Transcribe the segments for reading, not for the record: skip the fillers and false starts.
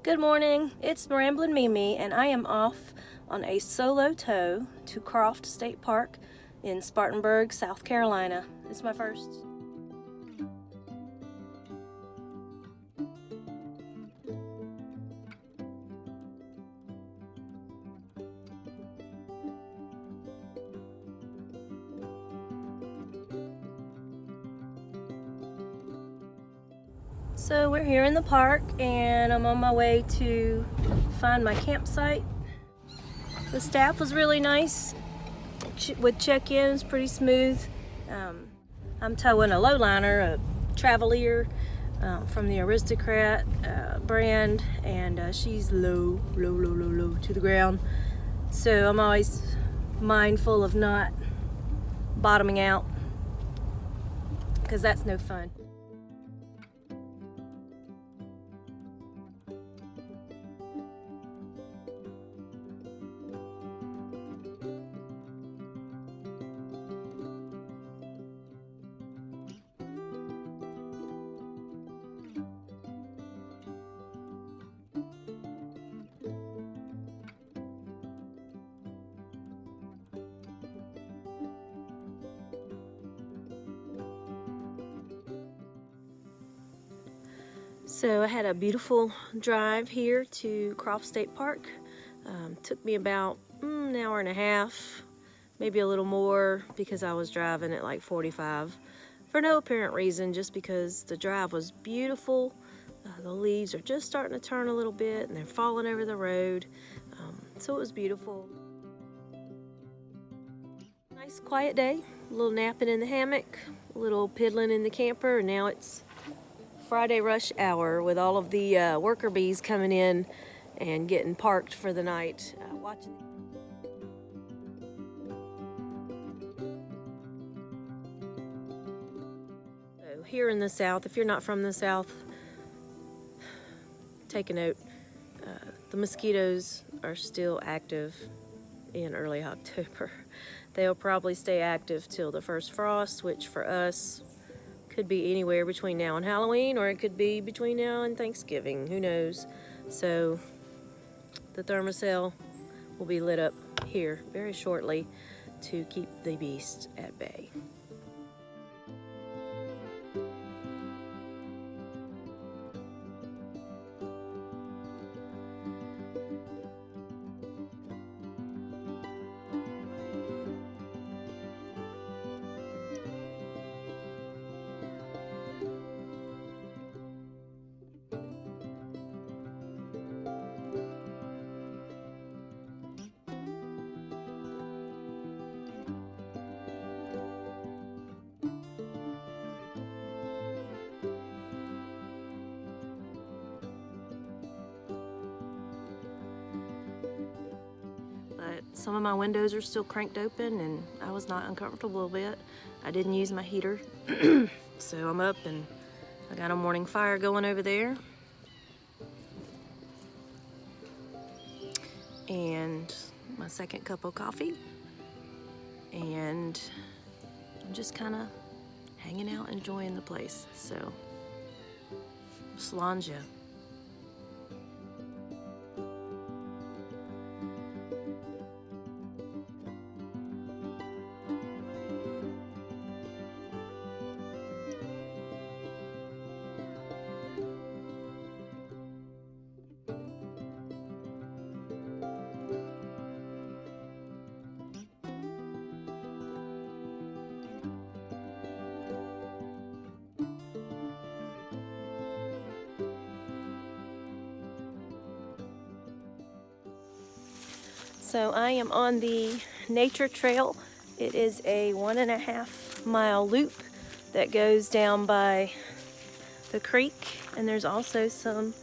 Good morning, it's Ramblin' Mimi, and I am off on a solo tow to Croft State Park in Spartanburg, South Carolina. It's my first. So we're here in the park and I'm on my way to find my campsite. The staff was really nice with check-ins, pretty smooth. I'm towing a lowliner, a Travelier from the Aristocrat brand, and she's low to the ground. So I'm always mindful of not bottoming out because that's no fun. So I had a beautiful drive here to Croft State Park. Took me about an hour and a half, maybe a little more because I was driving at like 45 for no apparent reason, just because the drive was beautiful. The leaves are just starting to turn a little bit and they're falling over the road. So it was beautiful. Nice quiet day, a little napping in the hammock, a little piddling in the camper, and now it's Friday rush hour with all of the worker bees coming in and getting parked for the night. Watching. So here in the South, if you're not from the South, take a note. The mosquitoes are still active in early October. They'll probably stay active till the first frost, which for us could be anywhere between now and Halloween, or it could be between now and Thanksgiving, who knows. So the thermocell will be lit up here very shortly to keep the beast at bay. But some of my windows are still cranked open and I was not uncomfortable with it. I didn't use my heater. So I'm up and I got a morning fire going over there. And my second cup of coffee. And I'm just kind of hanging out, enjoying the place. So, Slanja. So I am on the nature trail. It is a 1.5 mile loop that goes down by the creek, and there's also some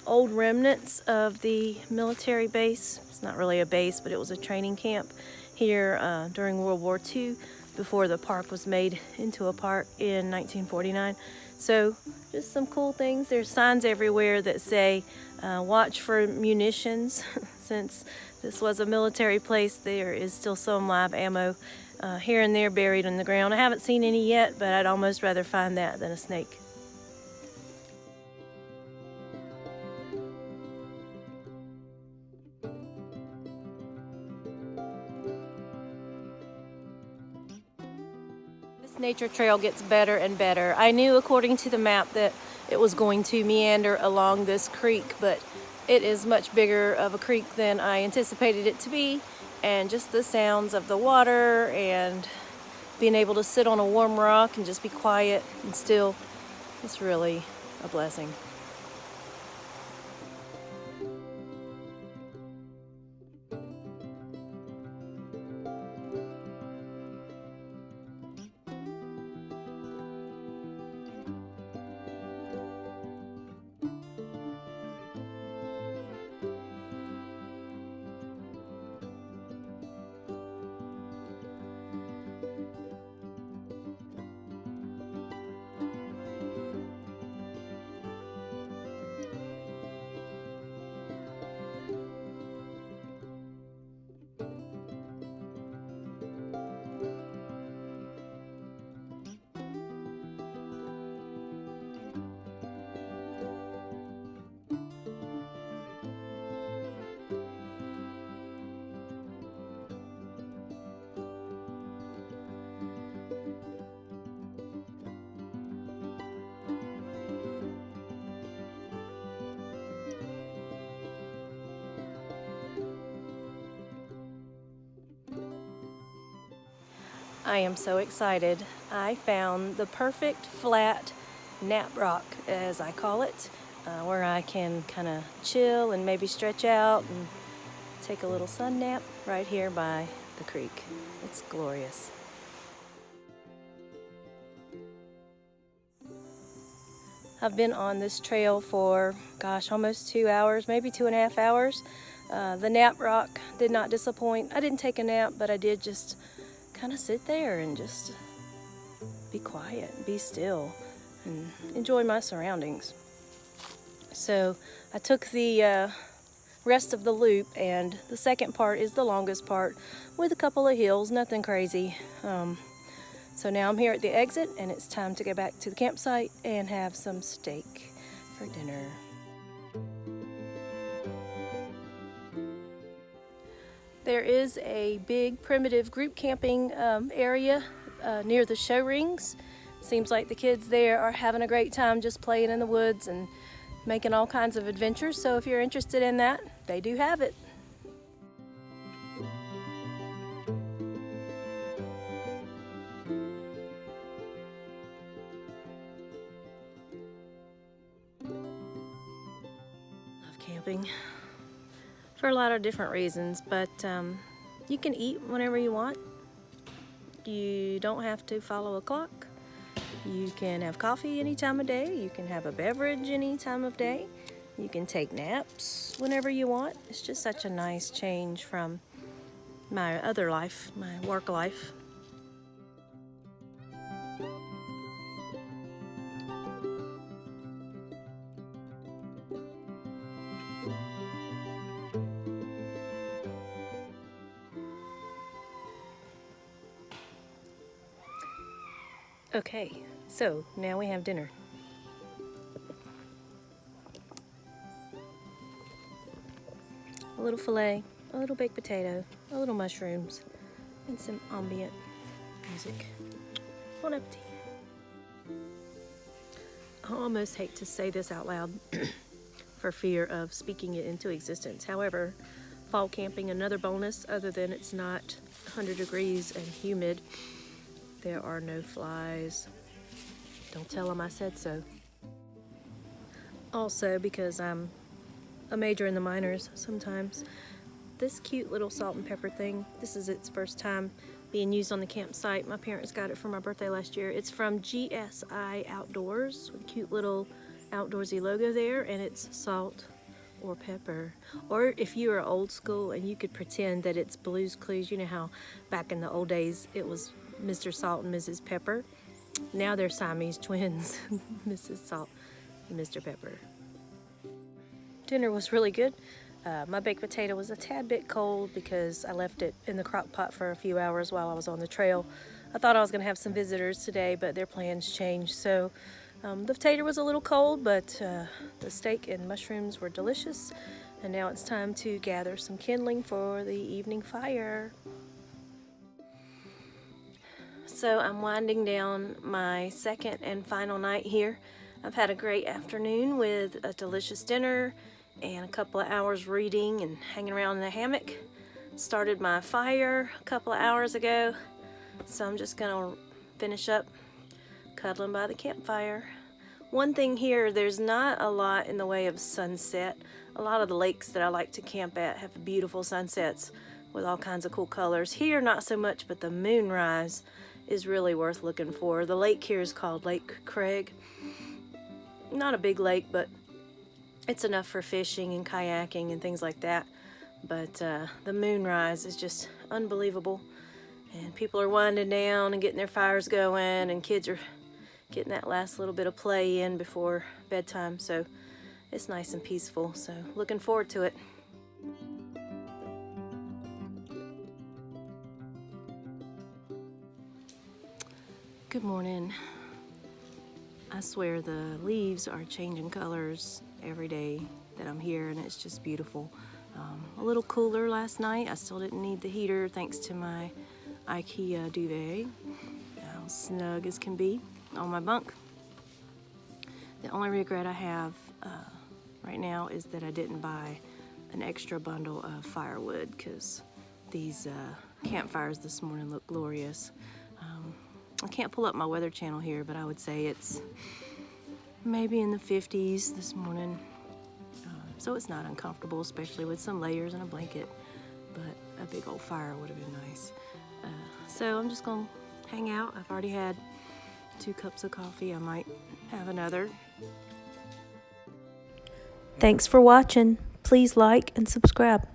old remnants of the military base. It's not really a base, but it was a training camp here during World War II before the park was made into a park in 1949. So just some cool things. There's signs everywhere that say watch for munitions. Since this was a military place, there is still some live ammo here and there buried in the ground. I haven't seen any yet, but I'd almost rather find that than a snake. nature trail gets better and better. I knew according to the map that it was going to meander along this creek, but it is much bigger of a creek than I anticipated it to be, and just the sounds of the water and being able to sit on a warm rock and just be quiet and still, it's really a blessing. I am so excited. I found the perfect flat nap rock, as I call it, where I can kind of chill and maybe stretch out and take a little sun nap right here by the creek. It's glorious. I've been on this trail for, gosh, almost 2 hours, maybe 2.5 hours. The nap rock did not disappoint. I didn't take a nap, but I did just kind of sit there and just be quiet, be still, and enjoy my surroundings. So I took the rest of the loop, and the second part is the longest part with a couple of hills, nothing crazy. So now I'm here at the exit, and it's time to go back to the campsite and have some steak for dinner. There is a big primitive group camping area near the show rings. Seems like the kids there are having a great time just playing in the woods and making all kinds of adventures. So if you're interested in that, they do have it. Love camping for a lot of different reasons, but you can eat whenever you want. You don't have to follow a clock. You can have coffee any time of day. You can have a beverage any time of day. You can take naps whenever you want. It's just such a nice change from my other life, my work life. Okay, so now we have dinner. A little filet, a little baked potato, a little mushrooms, and some ambient music. Bon appetit. I almost hate to say this out loud for fear of speaking it into existence. However, fall camping, another bonus other than it's not 100 degrees and humid. There are no flies. Don't tell them I said so. Also, because I'm a major in the minors sometimes, this cute little salt and pepper thing, this is its first time being used on the campsite. My parents got it for my birthday last year. It's from GSI Outdoors, with a cute little outdoorsy logo there, and it's salt or pepper. Or if you are old school and you could pretend that it's Blue's Clues, you know how back in the old days it was Mr. Salt and Mrs. Pepper. Now they're Siamese twins, Mrs. Salt and Mr. Pepper. Dinner was really good. My baked potato was a tad bit cold because I left it in the crock pot for a few hours while I was on the trail. I thought I was going to have some visitors today, but their plans changed. So the potato was a little cold, but the steak and mushrooms were delicious. And now it's time to gather some kindling for the evening fire. So I'm winding down my second and final night here. I've had a great afternoon with a delicious dinner and a couple of hours reading and hanging around in the hammock. Started my fire a couple of hours ago, so I'm just gonna finish up cuddling by the campfire. One thing here, there's not a lot in the way of sunset. A lot of the lakes that I like to camp at have beautiful sunsets with all kinds of cool colors. Here, not so much, but the moonrise is really worth looking for. The lake here is called Lake Craig. Not a big lake, but it's enough for fishing and kayaking and things like that. But the moonrise is just unbelievable. And people are winding down and getting their fires going, and kids are getting that last little bit of play in before bedtime. So it's nice and peaceful. So looking forward to it. Good morning. I swear the leaves are changing colors every day that I'm here, and it's just beautiful. A little cooler last night. I still didn't need the heater thanks to my IKEA duvet. Snug as can be on my bunk. The only regret I have right now is that I didn't buy an extra bundle of firewood, because these campfires this morning look glorious. I can't pull up my weather channel here, but I would say it's maybe in the 50s this morning. So it's not uncomfortable, especially with some layers and a blanket, but a big old fire would have been nice. So I'm just gonna hang out. I've already had 2 cups of coffee. I might have another. Thanks for watching. Please like and subscribe.